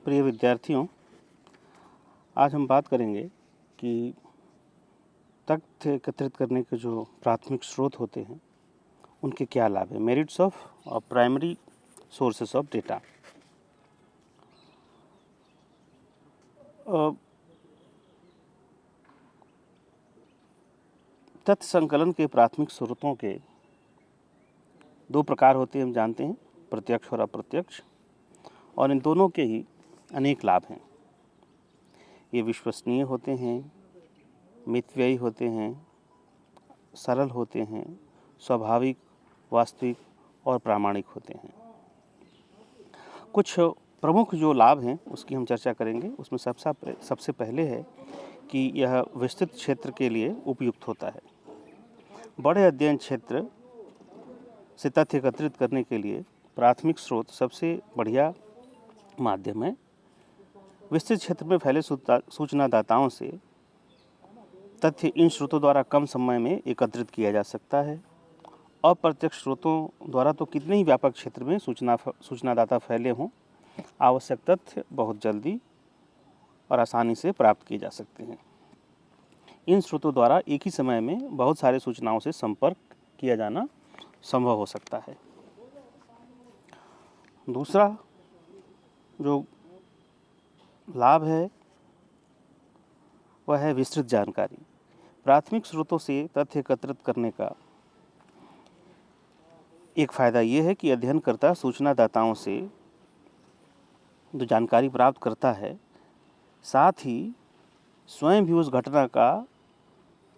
प्रिय विद्यार्थियों, आज हम बात करेंगे कि तथ्य एकत्रित करने के जो प्राथमिक स्रोत होते हैं उनके क्या लाभ हैं। Merits of primary sources of data. तथ्य संकलन के प्राथमिक स्रोतों के दो प्रकार होते हैं, हम जानते हैं, प्रत्यक्ष और अप्रत्यक्ष, और इन दोनों के ही अनेक लाभ हैं। ये विश्वसनीय होते हैं, मितव्ययी होते हैं, सरल होते हैं, स्वाभाविक, वास्तविक और प्रामाणिक होते हैं। कुछ प्रमुख जो लाभ हैं उसकी हम चर्चा करेंगे। उसमें सबसे पहले है कि यह विस्तृत क्षेत्र के लिए उपयुक्त होता है। बड़े अध्ययन क्षेत्र से तथ्य एकत्रित करने के लिए प्राथमिक स्रोत सबसे बढ़िया माध्यम है। विस्तृत क्षेत्र में फैले सूचनादाताओं से तथ्य इन स्रोतों द्वारा कम समय में एकत्रित किया जा सकता है। अप्रत्यक्ष स्रोतों द्वारा तो कितने ही व्यापक क्षेत्र में सूचनादाता फैले हों, आवश्यक तथ्य बहुत जल्दी और आसानी से प्राप्त किए जा सकते हैं। इन स्रोतों द्वारा एक ही समय में बहुत सारे सूचनाओं से संपर्क किया जाना संभव हो सकता है। दूसरा जो लाभ है वह है विस्तृत जानकारी। प्राथमिक स्रोतों से तथ्य एकत्रित करने का एक फायदा ये है कि अध्ययनकर्ता सूचनादाताओं से जो जानकारी प्राप्त करता है, साथ ही स्वयं भी उस घटना का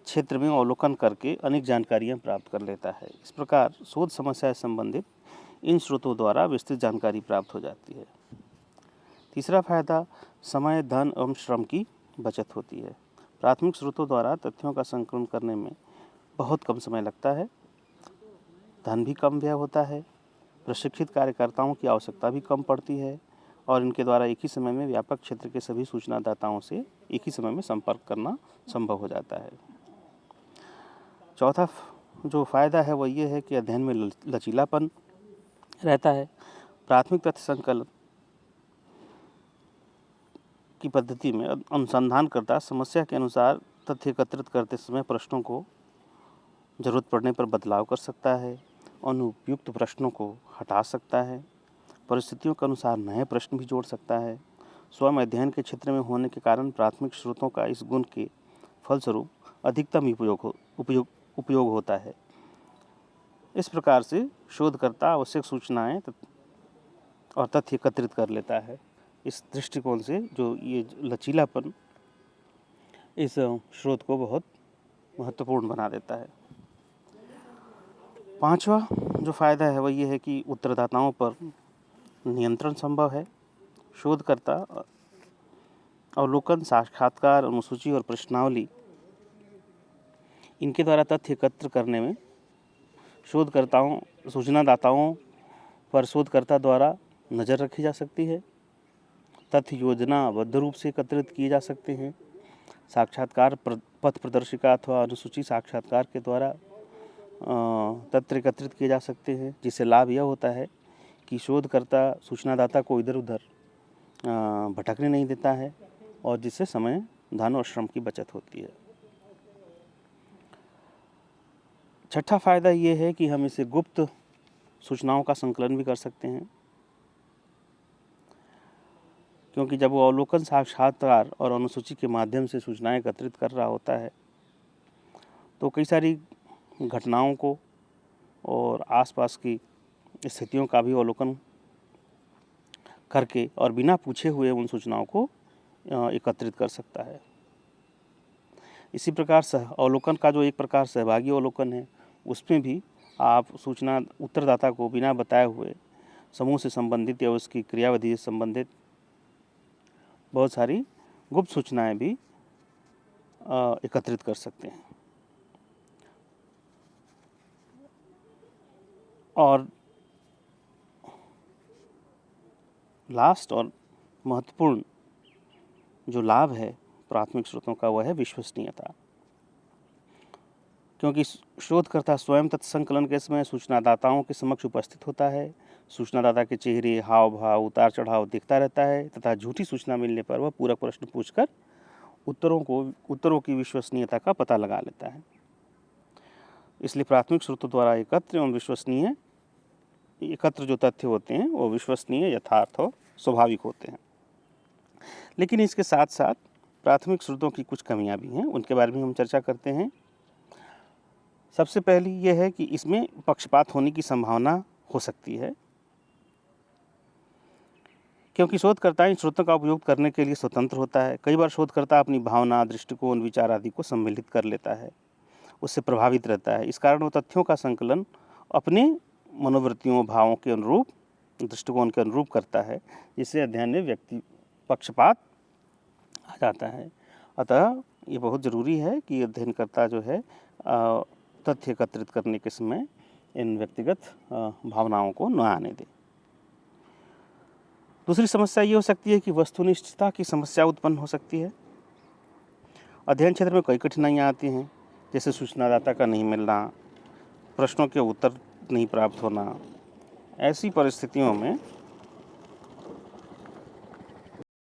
क्षेत्र में अवलोकन करके अनेक जानकारियां प्राप्त कर लेता है। इस प्रकार शोध समस्या से संबंधित इन स्रोतों द्वारा विस्तृत जानकारी प्राप्त हो जाती है। तीसरा फायदा समय, धन एवं श्रम की बचत होती है। प्राथमिक स्रोतों द्वारा तथ्यों का संकलन करने में बहुत कम समय लगता है, धन भी कम व्यय होता है, प्रशिक्षित कार्यकर्ताओं की आवश्यकता भी कम पड़ती है और इनके द्वारा एक ही समय में व्यापक क्षेत्र के सभी सूचनादाताओं से एक ही समय में संपर्क करना संभव हो जाता है। चौथा जो फायदा है वह ये है कि अध्ययन में लचीलापन रहता है। प्राथमिक तथ्य संकलन की पद्धति में अनुसंधानकर्ता समस्या के अनुसार तथ्य एकत्रित करते समय प्रश्नों को जरूरत पड़ने पर बदलाव कर सकता है, अनुपयुक्त प्रश्नों को हटा सकता है, परिस्थितियों के अनुसार नए प्रश्न भी जोड़ सकता है। स्वयं अध्ययन के क्षेत्र में होने के कारण प्राथमिक स्रोतों का इस गुण के फलस्वरूप अधिकतम उपयोग होता है। इस प्रकार से शोधकर्ता आवश्यक सूचनाएं और तथ्य एकत्रित कर लेता है। इस दृष्टिकोण से जो ये लचीलापन इस स्रोत को बहुत महत्वपूर्ण बना देता है। पांचवा जो फायदा है वह ये है कि उत्तरदाताओं पर नियंत्रण संभव है। शोधकर्ता अवलोकन, साक्षात्कार, अनुसूची और प्रश्नावली इनके द्वारा तथ्य एकत्र करने में सूचनादाताओं पर शोधकर्ता द्वारा नज़र रखी जा सकती है। तथ्य योजनाबद्ध रूप से एकत्रित किए जा सकते हैं। साक्षात्कार पथ प्रदर्शिका अथवा अनुसूची साक्षात्कार के द्वारा तथ्य एकत्रित किए जा सकते हैं, जिससे लाभ यह होता है कि शोधकर्ता सूचनादाता को इधर उधर भटकने नहीं देता है और जिससे समय, धन और श्रम की बचत होती है। छठा फायदा ये है कि हम इसे गुप्त सूचनाओं का संकलन भी कर सकते हैं, क्योंकि जब वो अवलोकन, साक्षात्कार और अनुसूची के माध्यम से सूचनाएं एकत्रित कर रहा होता है तो कई सारी घटनाओं को और आसपास की स्थितियों का भी अवलोकन करके और बिना पूछे हुए उन सूचनाओं को एकत्रित कर सकता है। इसी प्रकार अवलोकन का जो एक प्रकार सहभागी अवलोकन है, उसमें भी आप सूचना उत्तरदाता को बिना बताए हुए समूह से संबंधित या उसकी क्रियाविधि से संबंधित बहुत सारी गुप्त सूचनाएं भी एकत्रित कर सकते हैं। और लास्ट और महत्वपूर्ण जो लाभ है प्राथमिक स्रोतों का वह है विश्वसनीयता, क्योंकि शोधकर्ता स्वयं तथ्य संकलन के समय सूचनादाताओं के समक्ष उपस्थित होता है। सूचनादाता के चेहरे, हाव भाव, उतार चढ़ाव दिखता रहता है तथा झूठी सूचना मिलने पर वह पूरक प्रश्न पूछकर उत्तरों की विश्वसनीयता का पता लगा लेता है। इसलिए प्राथमिक स्रोतों द्वारा एकत्र जो तथ्य होते हैं वो विश्वसनीय, यथार्थ और स्वाभाविक होते हैं। लेकिन इसके साथ साथ प्राथमिक स्रोतों की कुछ कमियां भी हैं, उनके बारे में हम चर्चा करते हैं। सबसे पहली यह है कि इसमें पक्षपात होने की संभावना हो सकती है, क्योंकि शोधकर्ता इन स्रोतों का उपयोग करने के लिए स्वतंत्र होता है। कई बार शोधकर्ता अपनी भावना, दृष्टिकोण, विचार आदि को सम्मिलित कर लेता है, उससे प्रभावित रहता है। इस कारण वो तथ्यों का संकलन अपने मनोवृत्तियों, भावों के अनुरूप, दृष्टिकोण के अनुरूप करता है, जिससे अध्ययन में व्यक्ति पक्षपात आ जाता है। अतः ये बहुत ज़रूरी है कि अध्ययनकर्ता जो है तथ्य एकत्रित करने के समय इन व्यक्तिगत भावनाओं को न आने दे। दूसरी समस्या ये हो सकती है कि वस्तुनिष्ठता की समस्या उत्पन्न हो सकती है। अध्ययन क्षेत्र में कई कठिनाइयाँ आती हैं, जैसे सूचनादाता का नहीं मिलना, प्रश्नों के उत्तर नहीं प्राप्त होना। ऐसी परिस्थितियों में